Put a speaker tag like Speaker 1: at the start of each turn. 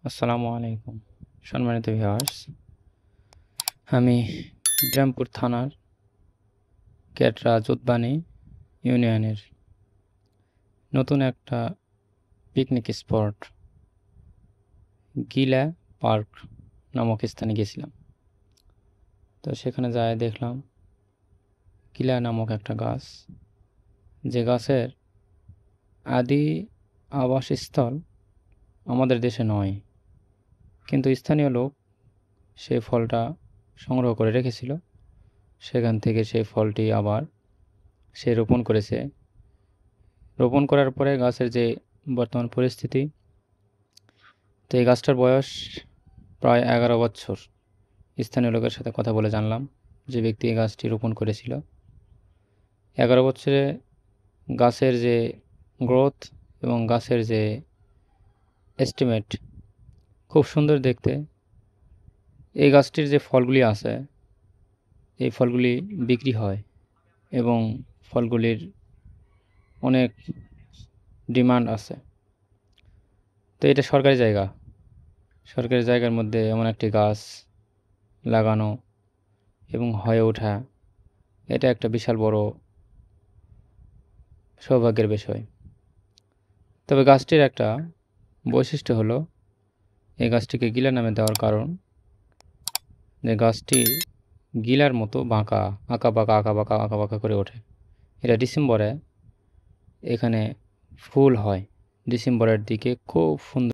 Speaker 1: আসসালামু আলাইকুম সম্মানিত ভিউয়ার্স। আমি বিরামপুর থানার কেটরা জুতবানি ইউনিয়নের নতুন একটা পিকনিক স্পট গিলা পার্ক নামক স্থানে গেছিলাম। তো সেখানে যায় দেখলাম গিলা নামক একটা গাছ, যে গাছের আদি আবাসস্থল আমাদের দেশে নয়, কিন্তু স্থানীয় লোক সেই ফলটা সংগ্রহ করে রেখেছিল। সেখান থেকে সেই ফলটি আবার সে রোপণ করেছে। রোপণ করার পরে গাছের যে বর্তমান পরিস্থিতি, তো এই গাছটার বয়স প্রায় 11 বছর। স্থানীয় লোকের সাথে কথা বলে জানলাম যে ব্যক্তি এই গাছটি রোপণ করেছিল, 11 বছরে গাছের যে গ্রোথ এবং গাছের যে এস্টিমেট খুব সুন্দর দেখতে। এই গাছটির যে ফলগুলি আছে, এই ফলগুলি বিক্রি হয় এবং ফলগুলির অনেক ডিমান্ড আছে। তো এটা সরকারি জায়গা, সরকারি জায়গার মধ্যে এমন একটি গাছ লাগানো এবং হয়ে ওঠা, এটা একটা বিশাল বড় সৌভাগ্যের বিষয়। তবে গাছটির একটা বৈশিষ্ট্য হলো, এই গাছটিকে গিলা নামে দেওয়ার কারণ যে গাছটি গিলার মতো বাঁকা আঁকা বাঁকা করে ওঠে। এটা ডিসেম্বরে এখানে ফুল হয়, ডিসেম্বরের দিকে খুব সুন্দর।